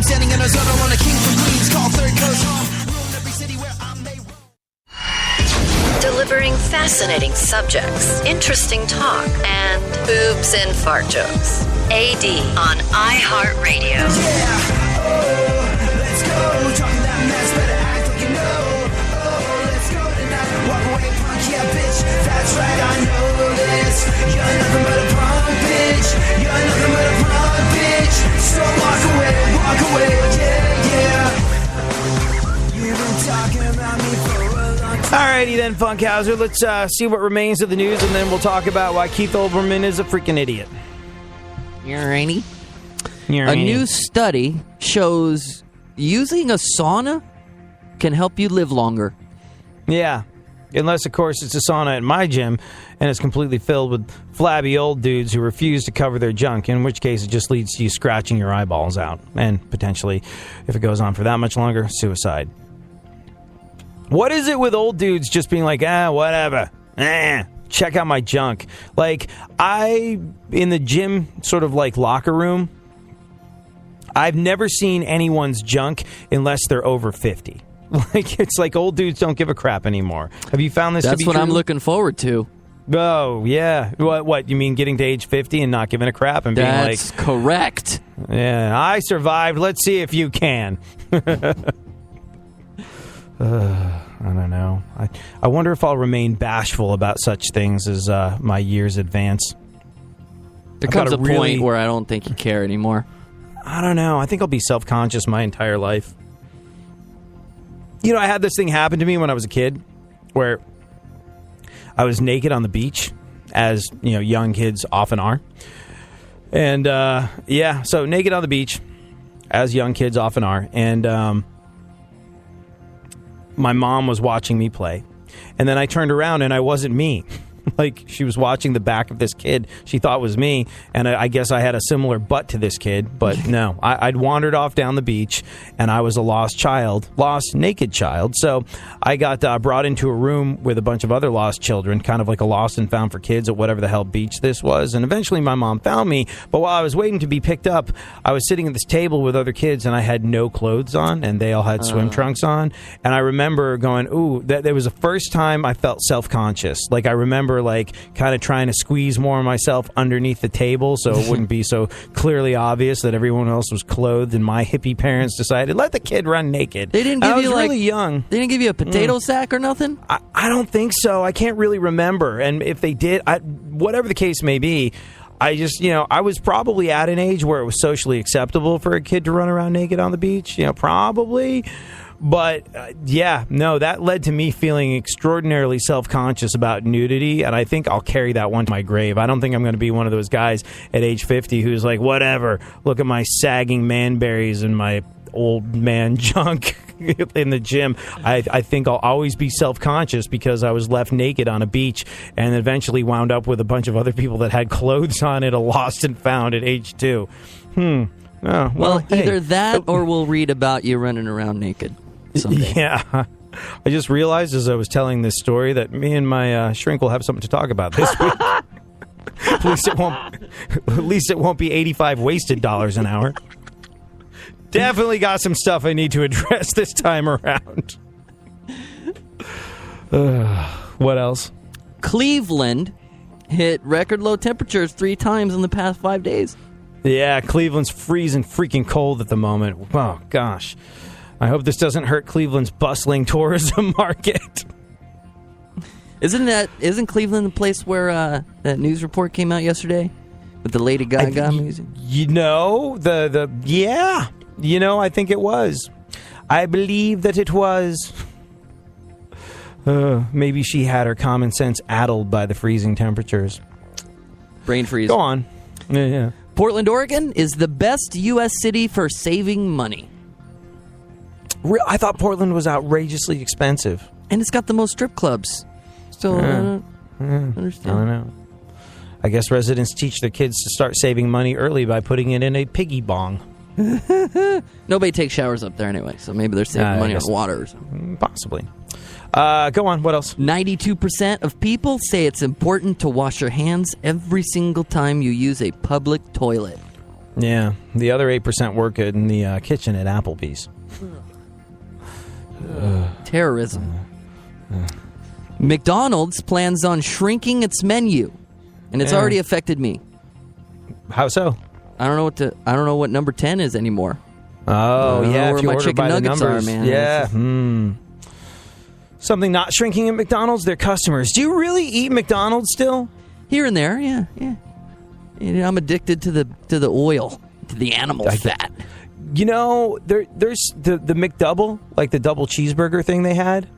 standing in a zone on a king from Queens, called Third Coast home. Rule every city where I may roam. Delivering fascinating subjects, interesting talk, and boobs and fart jokes. AD on iHeartRadio. Yeah, oh, let's go. Talking that mess, better act like you know. Oh, let's go tonight. Walk away, punk, yeah, bitch. That's right, I know this. You're nothing but a punk, bitch. You're nothing but a punk, bitch. So walk away, yeah, yeah. You've been talking about me for a long time. Alrighty then, Funkhauser. Let's see what remains of the news, and then we'll talk about why Keith Olberman is a freaking idiot. Alrighty. A new study shows using a sauna can help you live longer. Yeah. Unless, of course, it's a sauna at my gym, and it's completely filled with flabby old dudes who refuse to cover their junk, in which case it just leads to you scratching your eyeballs out. And potentially, if it goes on for that much longer, suicide. What is it with old dudes just being like, whatever, check out my junk? Like, in the gym sort of like locker room, I've never seen anyone's junk unless they're over 50. Like, it's like old dudes don't give a crap anymore. Have you found this to be true? That's what I'm looking forward to. Oh, yeah. What, you mean getting to age 50 and not giving a crap and being like... That's correct. Yeah, I survived. Let's see if you can. I don't know. I wonder if I'll remain bashful about such things as my years advance. There comes a point where I don't think you care anymore. I don't know. I think I'll be self-conscious my entire life. You know, I had this thing happen to me when I was a kid where I was naked on the beach, as, you know, young kids often are. And, so naked on the beach, as young kids often are. And, my mom was watching me play. And then I turned around and I wasn't me. Like, she was watching the back of this kid she thought was me, and I guess I had a similar butt to this kid, but no. I'd wandered off down the beach, and I was a lost naked child. So I got brought into a room with a bunch of other lost children, kind of like a lost and found for kids at whatever the hell beach this was, and eventually my mom found me, but while I was waiting to be picked up, I was sitting at this table with other kids, and I had no clothes on, and they all had swim trunks on, and I remember going, ooh, that was the first time I felt self-conscious. Like, I remember like kind of trying to squeeze more of myself underneath the table so it wouldn't be so clearly obvious that everyone else was clothed, and my hippie parents decided, let the kid run naked. They didn't give I was you really young. They didn't give you a potato sack or nothing? I don't think so. I can't really remember. And if they did, whatever the case may be, I just, I was probably at an age where it was socially acceptable for a kid to run around naked on the beach, probably. But, that led to me feeling extraordinarily self-conscious about nudity, and I think I'll carry that one to my grave. I don't think I'm going to be one of those guys at age 50 who's like, whatever, look at my sagging manberries and my old man junk in the gym. I think I'll always be self-conscious because I was left naked on a beach and eventually wound up with a bunch of other people that had clothes on at a lost and found at age 2. Oh, well, either that or we'll read about you running around naked someday. Yeah. I just realized as I was telling this story that me and my shrink will have something to talk about this week. At least it won't be 85 wasted dollars an hour. Definitely got some stuff I need to address this time around. What else? Cleveland hit record low temperatures 3 times in the past 5 days. Yeah, Cleveland's freezing freaking cold at the moment. Oh, gosh. I hope this doesn't hurt Cleveland's bustling tourism market. Isn't Cleveland the place where that news report came out yesterday with the Lady Gaga music? I think it was. I believe that it was. Maybe she had her common sense addled by the freezing temperatures. Brain freeze. Go on. Yeah. Portland, Oregon is the best U.S. city for saving money. I thought Portland was outrageously expensive. And it's got the most strip clubs. So, I don't understand. I don't know. I guess residents teach their kids to start saving money early by putting it in a piggy bong. Nobody takes showers up there anyway, so maybe they're saving money on water or something. Possibly. Go on, what else? 92% of people say it's important to wash your hands every single time you use a public toilet. Yeah, the other 8% work in the kitchen at Applebee's. Terrorism. McDonald's plans on shrinking its menu, and it's already affected me. How so? I don't know what number 10 is anymore. Oh, yeah. Where if you my order chicken by the nuggets numbers. are, man. Yeah. Something not shrinking at McDonald's, their customers. Do you really eat McDonald's still? Here and there, yeah. I'm addicted to the oil, to the animal fat. You know, there's the McDouble, like the double cheeseburger thing they had,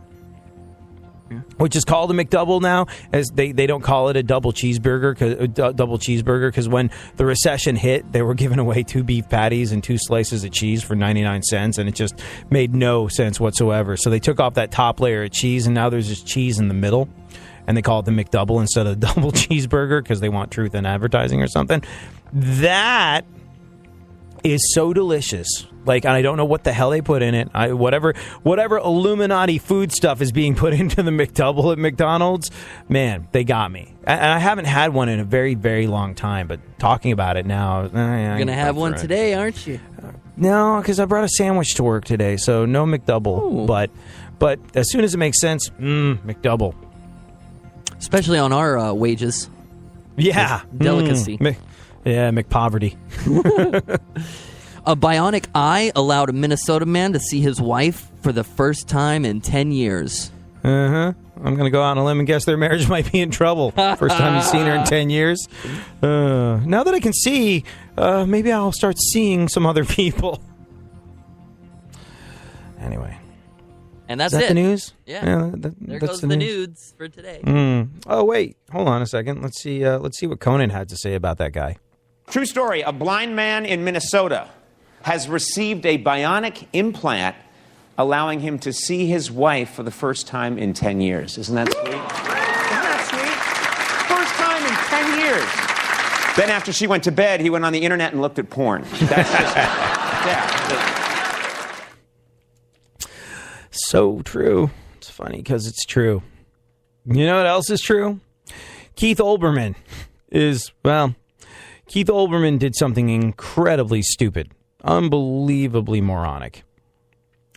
which is called a McDouble now, as they don't call it a double cheeseburger because when the recession hit, they were giving away 2 beef patties and 2 slices of cheese for 99 cents, and it just made no sense whatsoever. So they took off that top layer of cheese, and now there's just cheese in the middle, and they call it the McDouble instead of the double cheeseburger because they want truth in advertising or something. That is so delicious. Like, I don't know what the hell they put in it. Whatever Illuminati food stuff is being put into the McDouble at McDonald's, man, they got me. And I haven't had one in a very, very long time, but talking about it now... You're going to have one today, aren't you? No, because I brought a sandwich to work today, so no McDouble. But as soon as it makes sense, McDouble. Especially on our wages. Yeah. Delicacy. McPoverty. A bionic eye allowed a Minnesota man to see his wife for the first time in 10 years. I'm going to go out on a limb and guess their marriage might be in trouble. First time you've seen her in 10 years. Now that I can see, maybe I'll start seeing some other people. Anyway. And that's Is that it. The news? Yeah. There goes the nudes for today. Oh, wait. Hold on a second. Let's see what Conan had to say about that guy. True story. A blind man in Minnesota has received a bionic implant allowing him to see his wife for the first time in 10 years. Isn't that sweet? Isn't that sweet? First time in 10 years. Then after she went to bed, he went on the internet and looked at porn. That's just... yeah. So true. It's funny because it's true. You know what else is true? Keith Olberman did something incredibly stupid, unbelievably moronic.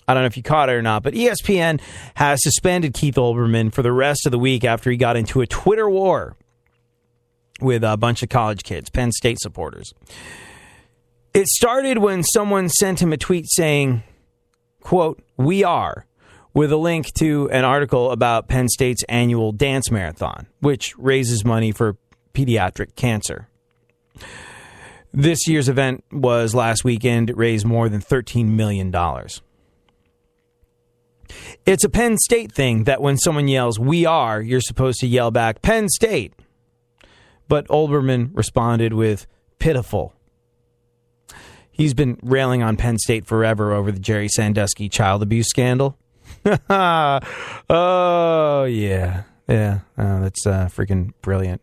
I don't know if you caught it or not, but ESPN has suspended Keith Olberman for the rest of the week after he got into a Twitter war with a bunch of college kids, Penn State supporters. It started when someone sent him a tweet saying, quote, "We are," with a link to an article about Penn State's annual dance marathon, which raises money for pediatric cancer. This year's event was last weekend. It raised more than $13 million. It's a Penn State thing that when someone yells, "We are," you're supposed to yell back, "Penn State." But Olberman responded with, "Pitiful." He's been railing on Penn State forever over the Jerry Sandusky child abuse scandal. Oh, yeah. Yeah. Oh, that's freaking brilliant.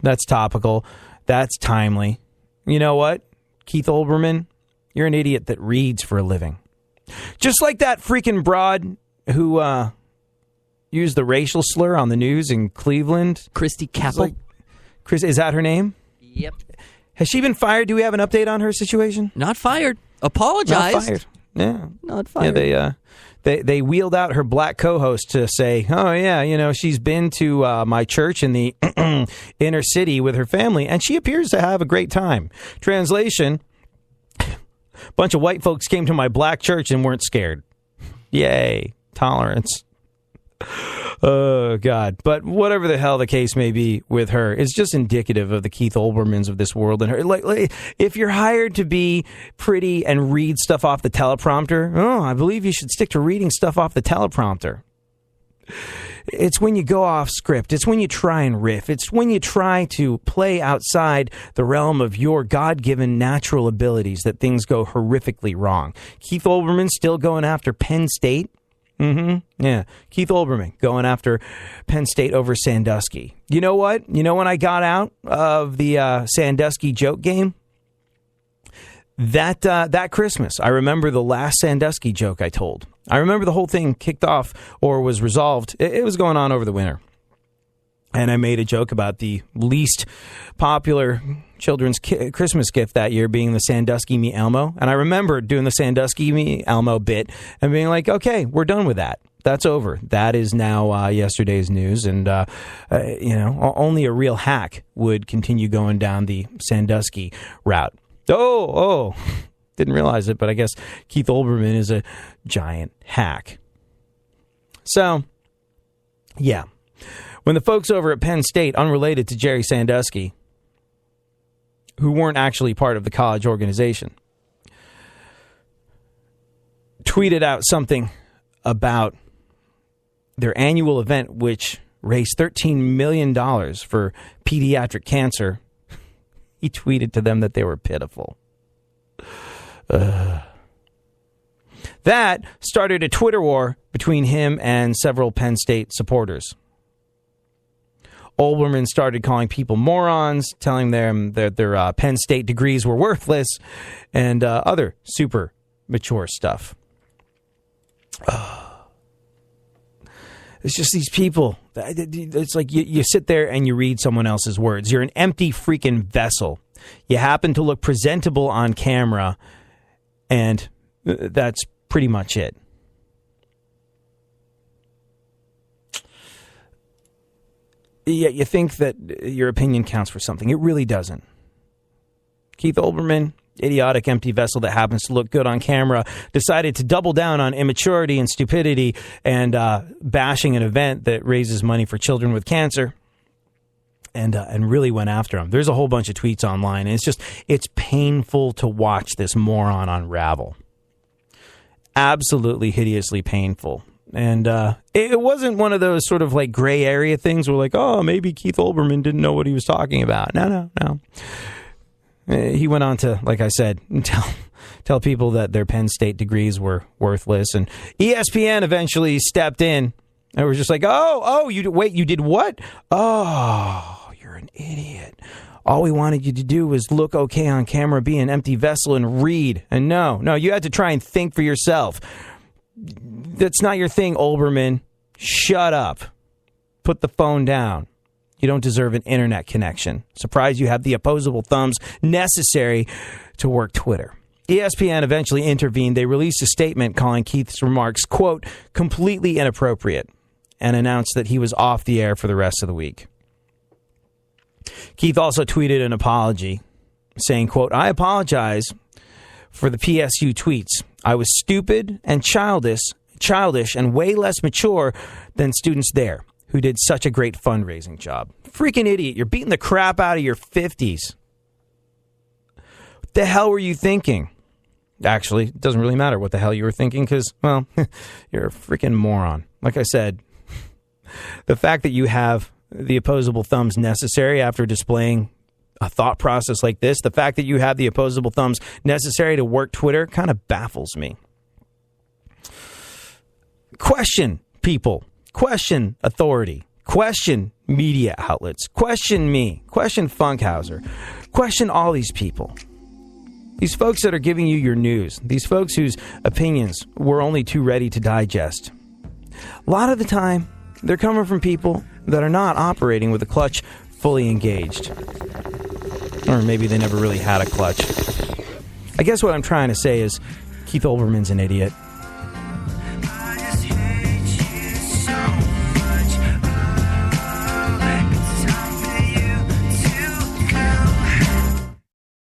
That's topical. That's timely. You know what, Keith Olberman? You're an idiot that reads for a living. Just like that freaking broad who used the racial slur on the news in Cleveland. Christy Capel. Is that her name? Yep. Has she been fired? Do we have an update on her situation? Not fired. Apologized. Not fired. Yeah. Not fired. Yeah, they wheeled out her black co-host to say, "Oh, yeah, you know, she's been to my church in the inner city with her family, and she appears to have a great time." Translation, bunch of white folks came to my black church and weren't scared. Yay. Tolerance. Oh, God. But whatever the hell the case may be with her, it's just indicative of the Keith Olbermans of this world. And her, like, if you're hired to be pretty and read stuff off the teleprompter, I believe you should stick to reading stuff off the teleprompter. It's when you go off script. It's when you try and riff. It's when you try to play outside the realm of your God-given natural abilities that things go horrifically wrong. Keith Olbermann still going after Penn State. Yeah. Keith Olbermann going after Penn State over Sandusky. You know what? You know when I got out of the Sandusky joke game? That Christmas. I remember the last Sandusky joke I told. I remember the whole thing kicked off or was resolved. It was going on over the winter. And I made a joke about the least popular children's Christmas gift that year being the Sandusky Me Elmo. And I remember doing the Sandusky Me Elmo bit and being like, okay, we're done with that. That's over. That is now yesterday's news. And, only a real hack would continue going down the Sandusky route. Oh, didn't realize it, but I guess Keith Olberman is a giant hack. So, yeah. When the folks over at Penn State, unrelated to Jerry Sandusky, who weren't actually part of the college organization, tweeted out something about their annual event, which raised $13 million for pediatric cancer, he tweeted to them that they were pitiful. That started a Twitter war between him and several Penn State supporters. Olberman started calling people morons, telling them that their Penn State degrees were worthless, and other super mature stuff. It's just these people. It's like you sit there and you read someone else's words. You're an empty freaking vessel. You happen to look presentable on camera, and that's pretty much it. You think that your opinion counts for something. It really doesn't. Keith Olberman, idiotic empty vessel that happens to look good on camera, decided to double down on immaturity and stupidity and bashing an event that raises money for children with cancer, and really went after him. There's a whole bunch of tweets online, and it's painful to watch this moron unravel. Absolutely hideously painful. And it wasn't one of those sort of like gray area things where like, oh, maybe Keith Olberman didn't know what he was talking about. No. He went on to, like I said, tell people that their Penn State degrees were worthless. And ESPN eventually stepped in and was just like, you did what? Oh, you're an idiot. All we wanted you to do was look okay on camera, be an empty vessel, and read. And no, you had to try and think for yourself. That's not your thing, Olberman. Shut up. Put the phone down. You don't deserve an internet connection. Surprised you have the opposable thumbs necessary to work Twitter. ESPN eventually intervened. They released a statement calling Keith's remarks, quote, completely inappropriate, and announced that he was off the air for the rest of the week. Keith also tweeted an apology, saying, quote, I apologize for the PSU tweets. I was stupid and childish and way less mature than students there who did such a great fundraising job. Freaking idiot. You're beating the crap out of your 50s. What the hell were you thinking? Actually, it doesn't really matter what the hell you were thinking because, well, you're a freaking moron. Like I said, the fact that you have the opposable thumbs necessary after displaying a thought process like this, the fact that you have the opposable thumbs necessary to work Twitter kind of baffles me. Question people. Question authority. Question media outlets. Question me. Question Funkhauser. Question all these people. These folks that are giving you your news. These folks whose opinions we're only too ready to digest. A lot of the time, they're coming from people that are not operating with a clutch fully engaged. Or maybe they never really had a clutch. I guess what I'm trying to say is Keith Olberman's an idiot.